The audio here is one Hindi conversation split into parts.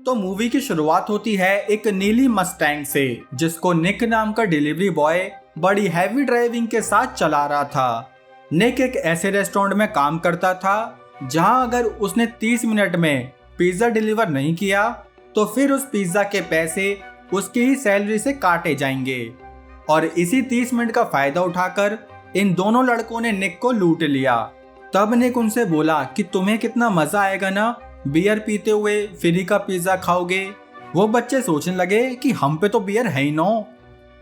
तो मूवी की शुरुआत होती है एक नीली मस्टैंग से, जिसको निक नाम का डिलीवरी बॉय बड़ी हैवी ड्राइविंग के साथ चला रहा था। निक एक ऐसे रेस्टोरेंट में काम करता था जहां अगर उसने 30 मिनट में पिज्जा डिलीवर नहीं किया तो फिर उस पिज्जा के पैसे उसकी ही सैलरी से काटे जाएंगे। और इसी 30 मिनट का फायदा उठाकर इन दोनों लड़कों ने निक को लूट लिया। तब निक उनसे बोला कि तुम्हें कितना मजा आएगा ना, बियर पीते हुए फ्री का पिज्जा खाओगे। वो बच्चे सोचने लगे कि हम पे तो बियर है ही ना।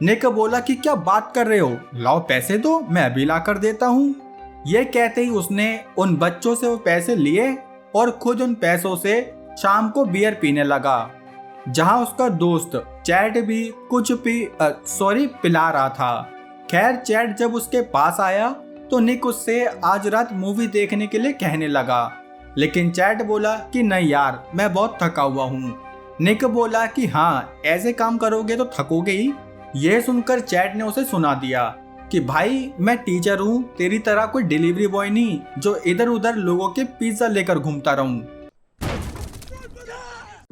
निक बोला कि क्या बात कर रहे हो, लाओ पैसे दो, मैं अभी ला कर देता हूँ। ये कहते ही उसने उन बच्चों से वो पैसे लिए और खुद उन पैसों से शाम को बियर पीने लगा, जहां उसका दोस्त चैट भी कुछ पिला रहा था। खैर चैट जब उसके पास आया तो निक उससे आज रात मूवी देखने के लिए कहने लगा, लेकिन चैट बोला कि नहीं यार, मैं बहुत थका हुआ हूँ। निक बोला कि हाँ, ऐसे काम करोगे तो थकोगे ही। ये सुनकर चैट ने उसे सुना दिया कि भाई मैं टीचर हूँ, तेरी तरह कोई डिलीवरी बॉय नहीं जो इधर उधर लोगों के पिज्जा लेकर घूमता रहूं।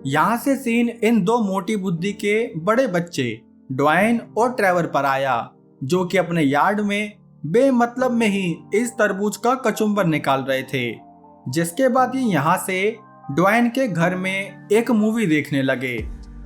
यहाँ से सीन इन दो मोटी बुद्धि के बड़े बच्चे ड्वाइन और ट्रेवर पर आया, जो कि अपने यार्ड में बेमतलब में ही इस तरबूज का कचुम्बर निकाल रहे थे। जिसके बाद ये यहाँ से ड्वाइन के घर में एक मूवी देखने लगे।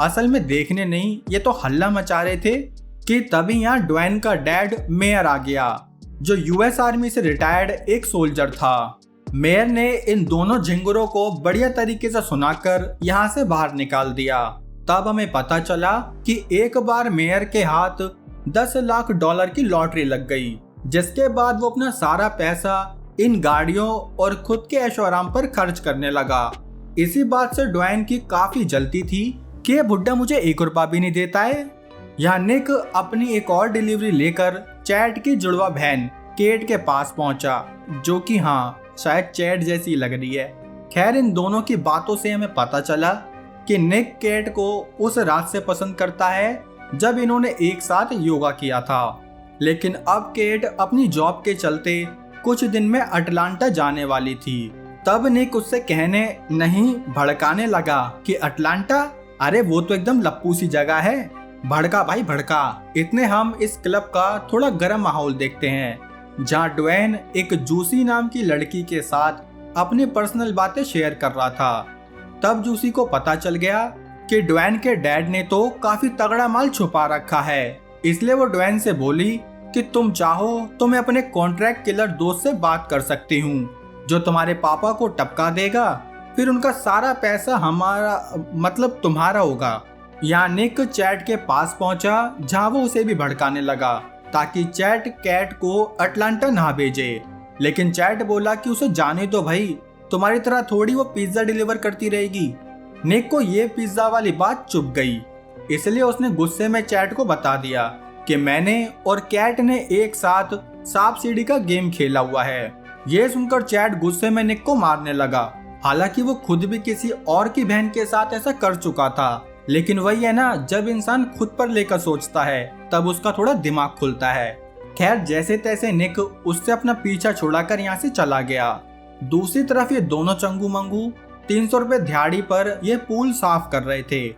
असल में देखने नहीं, ये तो हल्ला मचा रहे थे कि तभी यहाँ ड्वाइन का डैड मेयर आ गया, जो यूएस आर्मी से रिटायर्ड एक सोल्जर था। मेयर ने इन दोनों झिंगुरों को बढ़िया तरीके से सुनाकर यहाँ से बाहर निकाल दिया। तब हमें पता चला कि एक बार मेयर के हाथ $10 लाख की लॉटरी लग गई, जिसके बाद वो अपना सारा पैसा इन गाड़ियों और खुद के ऐशो आराम पर खर्च करने लगा। इसी बात से ड्वाइन की काफी जलती थी कि ये बुड्ढा मुझे ₹1 भी नहीं देता है। यहाँ निक अपनी एक और डिलीवरी लेकर चैट की जुड़वा बहन केट के पास पहुंचा, जो कि हाँ शायद चैट जैसी लग रही है। खैर इन दोनों की बातों से हमें पता चला कि निक केट को उस रात से पसंद करता है जब इन्होंने एक साथ योगा किया था। लेकिन अब केट अपनी जॉब के चलते कुछ दिन में अटलांटा जाने वाली थी। तब निक उससे कहने नहीं भड़काने लगा कि अटलांटा, अरे वो तो एकदम लप्पू सी जगह है, भड़का भाई भड़का। इतने हम इस क्लब का थोड़ा गर्म माहौल देखते हैं, जहाँ ड्वेन एक जूसी नाम की लड़की के साथ अपनी पर्सनल बातें शेयर कर रहा था। तब जूसी को पता चल गया कि ड्वेन के डैड ने तो काफी तगड़ा माल छुपा रखा है, इसलिए वो ड्वेन से बोली कि तुम चाहो तो मैं अपने कॉन्ट्रैक्ट किलर दोस्त से बात कर सकती हूँ, जो तुम्हारे पापा को टपका देगा, फिर उनका सारा पैसा तुम्हारा होगा। यहाँ निक चैट के पास पहुंचा, जहाँ वो उसे भी भड़काने लगा ताकि चैट कैट को अटलांटा ना भेजे। लेकिन चैट बोला कि उसे जाने दो भाई, तुम्हारी तरह थोड़ी वो पिज्जा डिलीवर करती रहेगी। निक को ये पिज्जा वाली बात चुभ गई, इसलिए उसने गुस्से में चैट को बता दिया कि मैंने और कैट ने एक साथ सांप सीढ़ी का गेम खेला हुआ है। ये सुनकर चैट गुस्से में निक को मारने लगा। हालांकि वो खुद भी किसी और की बहन के साथ ऐसा कर चुका था, लेकिन वही है ना, जब इंसान खुद पर लेकर सोचता है तब उसका थोड़ा दिमाग खुलता है। खैर जैसे तैसे निक उससे अपना पीछा छुड़ाकर यहाँ से चला गया। दूसरी तरफ ये दोनों चंगू मंगू 300 रुपए दिहाड़ी पर ये पूल साफ कर रहे थे।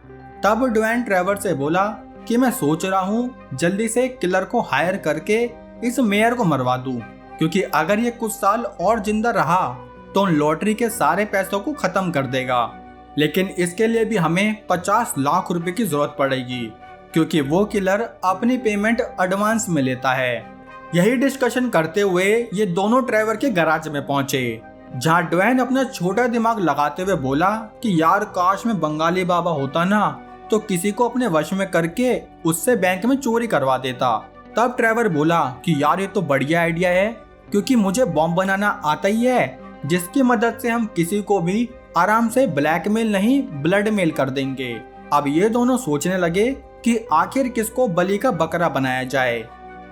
तब ड्वेन ट्रेवर से बोला कि मैं सोच रहा हूँ जल्दी से किलर को हायर करके इस मेयर को मरवा दूं, क्योंकि अगर ये कुछ साल और जिंदा रहा तो उन लॉटरी के सारे पैसों को खत्म कर देगा। लेकिन इसके लिए भी हमें 50 लाख रुपए की जरूरत पड़ेगी, क्योंकि वो किलर अपनी पेमेंट एडवांस में लेता है। यही डिस्कशन करते हुए ये दोनों ट्रेवर के गैराज में पहुंचे, जहां ड्वेन अपना छोटा दिमाग लगाते हुए बोला कि यार काश में बंगाली बाबा होता ना, तो किसी को अपने वश में करके उससे बैंक में चोरी करवा देता। तब ट्रेवर बोला कि यार ये तो बढ़िया आइडिया है, क्योंकि मुझे बॉम्ब बनाना आता ही है, जिसकी मदद से हम किसी को भी आराम से ब्लैकमेल नहीं ब्लडमेल कर देंगे। अब ये दोनों सोचने लगे कि आखिर किसको बलि का बकरा बनाया जाए।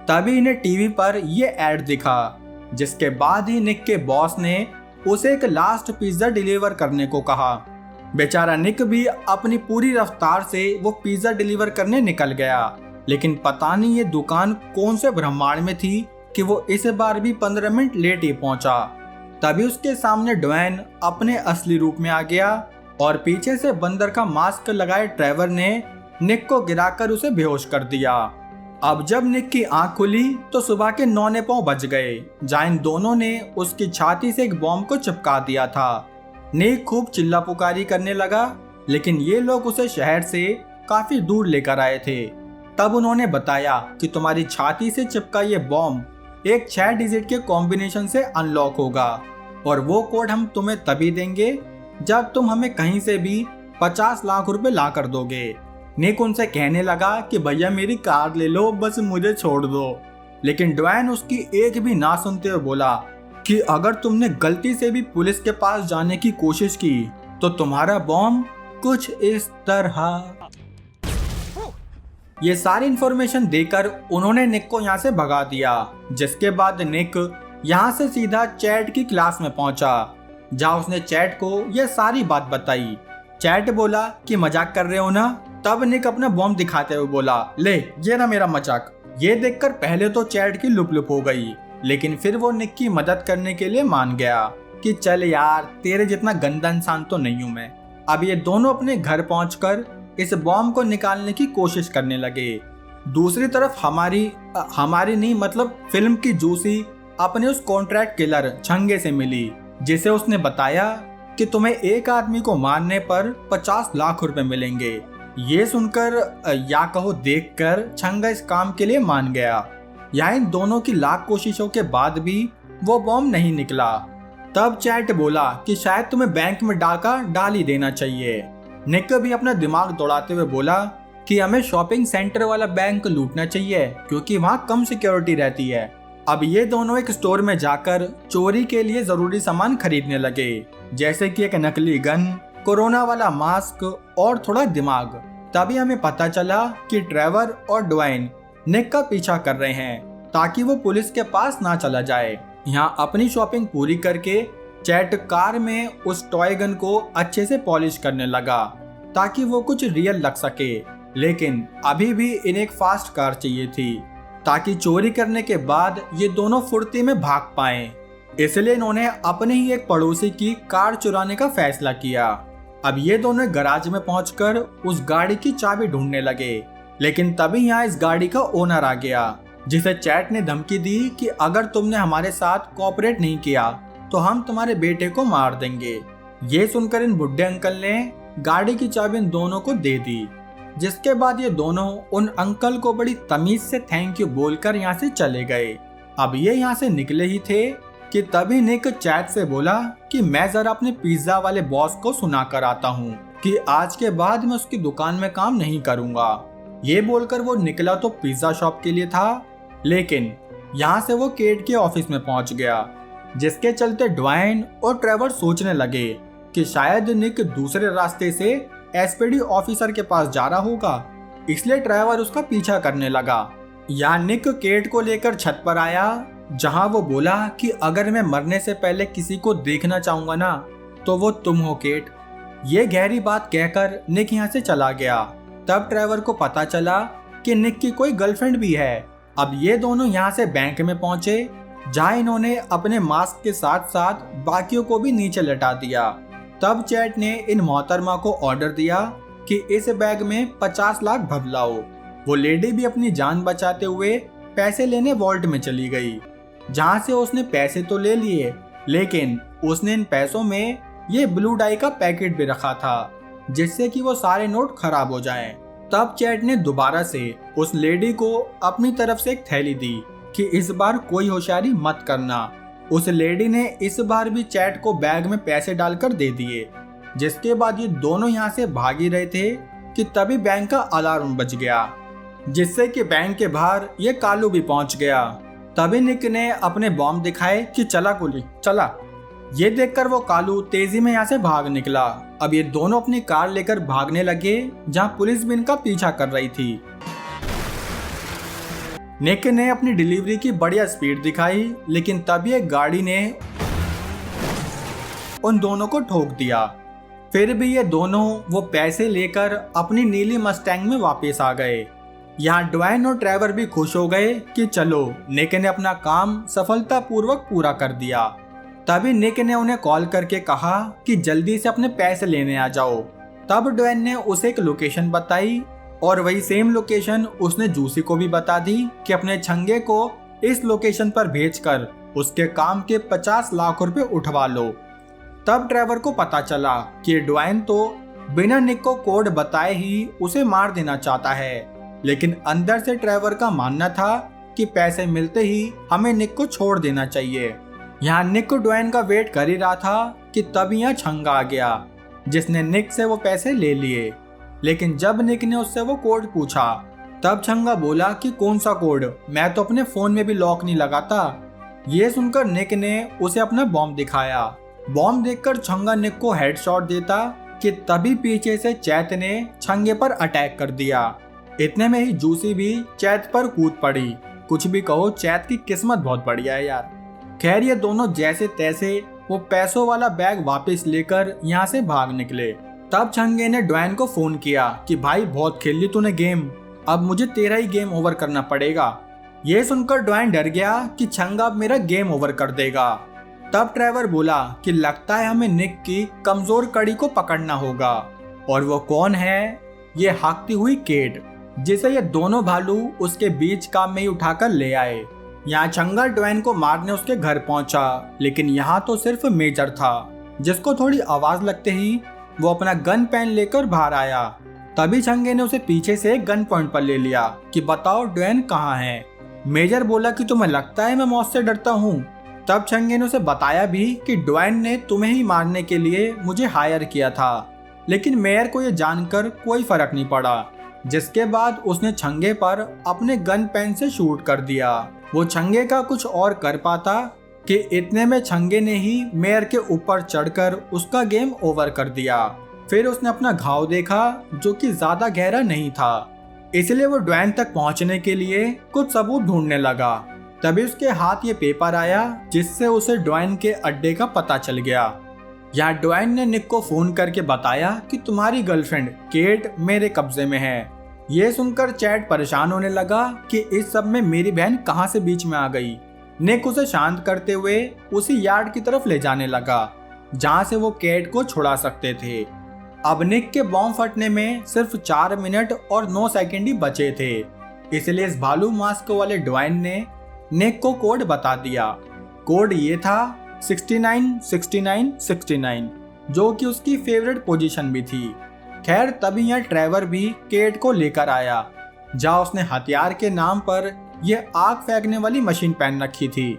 तभी इन्हें टीवी पर ये ऐड दिखा, जिसके बाद ही निक के बॉस ने उसे एक लास्ट पिज्जा डिलीवर करने को कहा। बेचारा निक भी अपनी पूरी रफ्तार से वो पिज्जा डिलीवर करने निकल गया, लेकिन पता नहीं ये दुकान कौन से ब्रह्मांड में थी कि वो इस बार भी 15 मिनट लेट ही पहुंचा। तभी उसके सामने ड्वेन अपने असली रूप में आ गया, और पीछे से बंदर का मास्क लगाए ट्रेवर ने निक को गिराकर उसे बेहोश कर दिया। अब जब निक की आंख खुली तो सुबह के 9 बज गए, जहां इन दोनों ने उसकी छाती से एक बॉम्ब को चिपका दिया था। निक खूब चिल्ला पुकारी करने लगा, लेकिन ये लोग उसे शहर से काफी दूर लेकर आए थे। तब उन्होंने बताया कि तुम्हारी छाती से चिपका ये बॉम्ब एक 6 डिजिट के कॉम्बिनेशन से अनलॉक होगा और वो कोड हम तुम्हें तभी देंगे जब तुम हमें कहीं से भी 50 लाख रुपए ला कर दोगे। निक उनसे कहने लगा कि भैया मेरी कार ले लो, बस मुझे छोड़ दो। लेकिन ड्वेन उसकी एक भी ना सुनते हुए बोला कि अगर तुमने गलती से भी पुलिस के पास जाने की कोशिश की तो तुम्हारा बॉम्ब कुछ इस तरह। ये सारी इंफॉर्मेशन देकर उन्होंने निक को यहाँ से भगा दिया, जिसके बाद निक यहाँ से सीधा चैट की क्लास में पहुंचा, जहाँ उसने चैट को यह सारी बात बताई। चैट बोला कि मजाक कर रहे हो ना। तब निक अपना बॉम्ब दिखाते हुए बोला, ले ये ना मेरा मजाक। ये देखकर पहले तो चैट की लुप हो गई, लेकिन फिर वो निक की मदद करने के लिए मान गया कि चल यार, तेरे जितना गंदा इंसान तो नहीं हूं मैं। अब ये दोनों अपने घर पहुंचकर इस बॉम्ब को निकालने की कोशिश करने लगे। दूसरी तरफ हमारी नहीं मतलब फिल्म की जूसी अपने उस कॉन्ट्रैक्ट किलर छंगे से मिली, जिसे उसने बताया कि तुम्हें एक आदमी को मारने पर 50 लाख रुपए मिलेंगे। ये सुनकर या कहो देखकर छंगा इस काम के लिए मान गया। यहाँ इन दोनों की लाख कोशिशों के बाद भी वो बॉम्ब नहीं निकला। तब चैट बोला कि शायद तुम्हें बैंक में डाका डाल ही देना चाहिए। निक भी अपना दिमाग दौड़ाते हुए बोला कि हमें शॉपिंग सेंटर वाला बैंक लूटना चाहिए, क्योंकि वहाँ कम सिक्योरिटी रहती है। अब ये दोनों एक स्टोर में जाकर चोरी के लिए जरूरी सामान खरीदने लगे, जैसे कि एक नकली गन, कोरोना वाला मास्क और थोड़ा दिमाग। तभी हमें पता चला कि ट्रेवर और ड्वेन निक का पीछा कर रहे हैं ताकि वो पुलिस के पास ना चला जाए। यहाँ अपनी शॉपिंग पूरी करके चैट कार में उस टॉय गन को अच्छे से पॉलिश करने लगा ताकि वो कुछ रियल लग सके, लेकिन अभी भी इन्हें एक फास्ट कार चाहिए थी ताकि चोरी करने के बाद ये दोनों फुर्ती में भाग पाएं। इसलिए इन्होंने अपने ही एक पड़ोसी की कार चुराने का फैसला किया। अब ये दोनों गराज में पहुंचकर उस गाड़ी की चाबी ढूंढने लगे, लेकिन तभी यहाँ इस गाड़ी का ओनर आ गया, जिसे चैट ने धमकी दी कि अगर तुमने हमारे साथ कोऑपरेट नहीं किया तो हम तुम्हारे बेटे को मार देंगे। ये सुनकर इन बुढ़े अंकल ने गाड़ी की चाबी इन दोनों को दे दी, जिसके बाद ये दोनों उन अंकल को बड़ी तमीज से थैंक यू बोलकर यहाँ से चले गए। अब ये यहाँ से निकले ही थे कि तभी निक चैट से बोला कि मैं जरा अपने पिज्जा वाले बॉस को सुना कर आता हूँ कि आज के बाद मैं उसकी दुकान में काम नहीं करूँगा। ये बोलकर वो निकला तो पिज्जा शॉप के लिए था, लेकिन यहाँ से वो केट के ऑफिस में पहुँच गया, जिसके चलते ड्वेन और ट्रेवर सोचने लगे कि शायद निक दूसरे रास्ते से एसपीडी ऑफिसर के पास जा रहा होगा, इसलिए ट्रेवर उसका पीछा करने लगा। यहाँ निक केट को लेकर छत पर आया, जहां वो बोला कि अगर मैं मरने से पहले किसी को देखना चाहूंगा ना तो वो तुम हो केट। ये गहरी बात कहकर निक यहाँ से चला गया। तब ट्रेवर को पता चला कि निक की कोई गर्लफ्रेंड भी है। अब ये दोनों यहाँ से बैंक में पहुंचे, जहां इन्होंने अपने मास्क के साथ साथ बाकियों को भी नीचे लटा दिया। तब चैट ने इन मोहतरमा को ऑर्डर दिया कि इस बैग में 50 लाख भर लाओ। वो लेडी भी अपनी जान बचाते हुए पैसे लेने वॉल्ट में चली गई, जहां से उसने पैसे तो ले लिए, लेकिन उसने इन पैसों में ये ब्लू डाई का पैकेट भी रखा था, जिससे कि वो सारे नोट खराब हो जाएं। तब चैट ने दोबारा से उस लेडी को अपनी तरफ से एक थैली दी कि इस बार कोई होशियारी मत करना। उस लेडी ने इस बार भी चैट को बैग में पैसे डालकर दे दिए, जिसके बाद ये दोनों यहाँ से भाग ही रहे थे कि तभी बैंक का अलार्म बज गया, जिससे कि बैंक के बाहर ये कालू भी पहुंच गया। तभी निक ने अपने बॉम्ब दिखाए कि चला गोली चला। ये देखकर वो कालू तेजी में यहाँ से भाग निकला। अब ये दोनों अपनी कार लेकर भागने लगे, जहाँ पुलिस भी इनका पीछा कर रही थी। निक ने अपनी डिलीवरी की बढ़िया स्पीड दिखाई, लेकिन तभी एक गाड़ी ने उन दोनों को ठोक दिया। फिर भी ये दोनों वो पैसे लेकर अपनी नीली मस्टैंग में वापस आ गए। यहाँ ड्वेन और ट्रेवर भी खुश हो गए कि चलो निक ने अपना काम सफलतापूर्वक पूरा कर दिया। तभी निक ने उन्हें कॉल करके कहा कि जल्दी से अपने पैसे लेने आ जाओ। तब ड्वेन ने उसे एक लोकेशन बताई और वही सेम लोकेशन उसने जूसी को भी बता दी कि अपने छंगे को इस लोकेशन पर भेजकर उसके काम के 50 लाख रुपए उठवा लो। तब ट्रेवर को पता चला कि ड्वेन तो बिना निक को कोड बताए ही उसे मार देना चाहता है, लेकिन अंदर से ट्रेवर का मानना था कि पैसे मिलते ही हमें निक को छोड़ देना चाहिए। यहाँ निक ड्वेन का वेट कर ही रहा था कि तभी यहाँ छंगा आ गया, जिसने निक से वो पैसे ले लिए। लेकिन जब निक ने उससे वो कोड पूछा तब छंगा बोला कि कौन सा कोड, मैं तो अपने फोन में भी लॉक नहीं लगाता। ये सुनकर निक ने उसे अपना बॉम्ब दिखाया। बॉम्ब देखकर छंगा निक को हेडशॉट देता कि तभी पीछे से चैत ने छंगे पर अटैक कर दिया। इतने में ही जूसी भी चैत पर कूद पड़ी। कुछ भी कहो, चैत की किस्मत बहुत बढ़िया है यार। खैर ये दोनों जैसे तैसे वो पैसों वाला बैग वापस लेकर यहाँ से भाग निकले। तब छंगे ने ड्वेन को फोन किया कि भाई बहुत खेल ली तूने गेम, अब मुझे तेरा ही गेम ओवर करना पड़ेगा। ये सुनकर ड्वेन डर गया कि छंगा अब मेरा गेम ओवर कर देगा। तब ट्रेवर बोला कि लगता है हमें निक की कमजोर कड़ी को पकड़ना होगा, और वो कौन है? ये हाकती हुई केट, जिसे ये दोनों भालू उसके बीच काम में ही उठाकर ले आए। यहाँ छंगा ड्वेन को मारने उसके घर पहुंचा, लेकिन यहाँ तो सिर्फ मेजर था, जिसको थोड़ी आवाज लगते ही वो अपना गन पेन लेकर बाहर आया। तभी छंगे ने उसे पीछे से गन पॉइंट पर ले लिया कि बताओ ड्वेन कहाँ है। मेजर बोला कि तुम्हें लगता है मैं मौत से डरता हूँ। तब छंगे ने उसे बताया भी कि ड्वेन ने तुम्हें ही मारने के लिए मुझे हायर किया था, लेकिन मेयर को यह जानकर कोई फर्क नहीं पड़ा, जिसके बाद उसने छंगे पर अपने गन पेन से शूट कर दिया। वो छंगे का कुछ और कर पाता कि इतने में छंगे ने ही मेयर के ऊपर चढ़कर उसका गेम ओवर कर दिया। फिर उसने अपना घाव देखा जो कि ज्यादा गहरा नहीं था, इसलिए वो ड्वेन तक पहुंचने के लिए कुछ सबूत ढूंढने लगा। तभी उसके हाथ ये पेपर आया जिससे उसे ड्वेन के अड्डे का पता चल गया। यहाँ ड्वेन ने निक को फोन करके बताया कि तुम्हारी गर्लफ्रेंड केट मेरे कब्जे में है। ये सुनकर चैट परेशान होने लगा कि इस सब में मेरी बहन कहाँ से बीच में आ गई। निक उसे शांत करते हुए उसी यार्ड की तरफ ले जाने लगा जहाँ से वो केट को छुड़ा सकते थे। अब निक के बॉम्ब फटने में सिर्फ 4 मिनट और 9 सेकंड ही बचे थे, इसलिए इस भालू मास्क वाले ड्वेन ने निक को कोड बता दिया। कोड ये था 696969, जो कि उसकी फेवरेट पोजीशन भी थी। खैर तभी यहाँ ट्रेवर भी केट को लेकर आया, जहाँ उसने हथियार के नाम पर यह आग फेंकने वाली मशीन पहन रखी थी।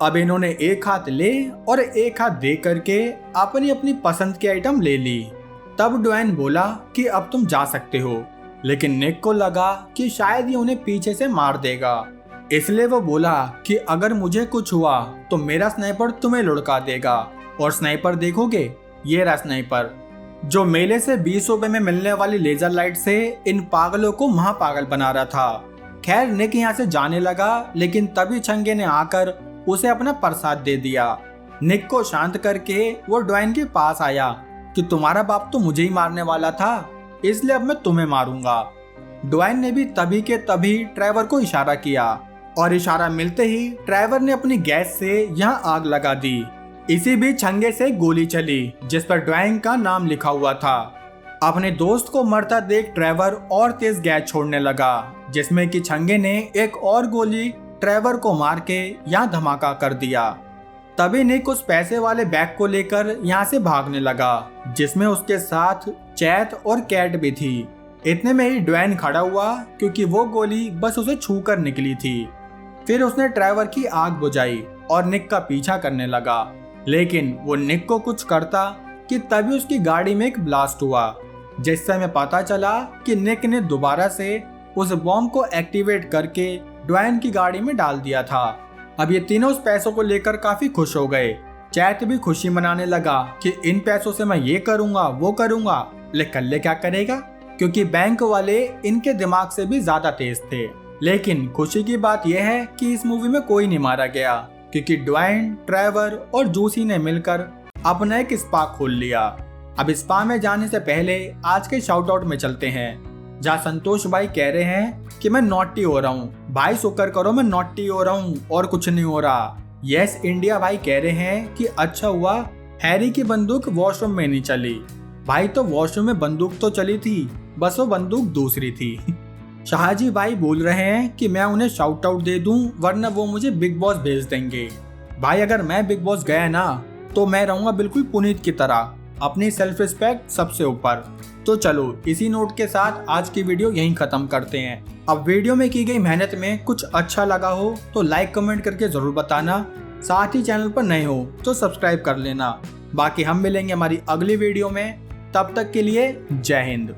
अब इन्होंने एक हाथ ले और एक हाथ दे करके अपनी अपनी पसंद की आइटम ले ली। तब ड्वेन बोला कि अब तुम जा सकते हो, लेकिन निक को लगा कि शायद ये उन्हें पीछे से मार देगा, इसलिए वो बोला कि अगर मुझे कुछ हुआ तो मेरा स्नाइपर तुम्हें लुढ़का देगा। और स्नाइपर देखोगे, ये रहा स्नाइपर, जो मेले से 20 रुपए में मिलने वाली लेजर लाइट से इन पागलों को महापागल बना रहा था। खैर निक यहाँ से जाने लगा, लेकिन तभी छंगे ने आकर उसे अपना प्रसाद दे दिया। निक को शांत करके वो ड्वेन के पास आया कि तुम्हारा बाप तो मुझे ही मारने वाला था, इसलिए अब मैं तुम्हें मारूंगा। ड्वेन ने भी तभी के तभी ट्रेवर को इशारा किया, और इशारा मिलते ही ट्रेवर ने अपनी गैस से यहाँ आग लगा दी। इसी बीच छंगे से गोली चली जिस पर ड्वेन का नाम लिखा हुआ था। अपने दोस्त को मरता देख ट्रेवर और तेज गैस छोड़ने लगा, जिसमें कि छंगे ने एक और गोली ट्रेवर को मार के यहाँ धमाका कर दिया। तभी निक उस पैसे वाले बैग को लेकर यहाँ से भागने लगा, जिसमें उसके साथ चैत और कैट भी थी। इतने में ही ड्वेन खड़ा हुआ, क्योंकि वो गोली बस उसे छूकर निकली थी। फिर उसने ट्रेवर की आग बुझाई और निक का पीछा करने लगा, लेकिन वो निक को कुछ करता कि तभी उसकी गाड़ी में एक ब्लास्ट हुआ, जिससे हमें पता चला कि निक ने दोबारा से उस बॉम्ब को एक्टिवेट करके ड्वेन की गाड़ी में डाल दिया था। अब ये तीनों उस पैसों को लेकर काफी खुश हो गए। चैत भी खुशी मनाने लगा कि इन पैसों से मैं ये करूंगा वो करूंगा, लेकिन कल्ले क्या करेगा, क्योंकि बैंक वाले इनके दिमाग से भी ज्यादा तेज थे। लेकिन खुशी की बात यह है कि इस मूवी में कोई नहीं मारा गया, क्योंकि ड्वेन, ट्रेवर और जूसी ने मिलकर अपना एक स्पा खोल लिया। अब स्पा में जाने से पहले आज के शाउट आउट में चलते हैं, जहाँ संतोष भाई कह रहे हैं कि मैं नॉटी हो रहा हूँ। भाई शुक्र करो मैं नॉटी हो रहा हूँ और कुछ नहीं हो रहा। यस इंडिया भाई कह रहे हैं कि अच्छा हुआ हैरी की बंदूक वॉशरूम में नहीं चली। भाई तो वॉशरूम में बंदूक तो चली थी, बस वो बंदूक दूसरी थी। शाहजी भाई बोल रहे हैं कि मैं उन्हें शाउट आउट दे दूं वरना वो मुझे बिग बॉस भेज देंगे। भाई अगर मैं बिग बॉस गया ना तो मैं रहूंगा बिल्कुल पुनीत की तरह, अपनी सेल्फ रिस्पेक्ट सबसे ऊपर। तो चलो इसी नोट के साथ आज की वीडियो यहीं खत्म करते हैं। अब वीडियो में की गई मेहनत में कुछ अच्छा लगा हो तो लाइक कमेंट करके जरूर बताना, साथ ही चैनल पर नए हो तो सब्सक्राइब कर लेना। बाकी हम मिलेंगे हमारी अगली वीडियो में, तब तक के लिए जय हिंद।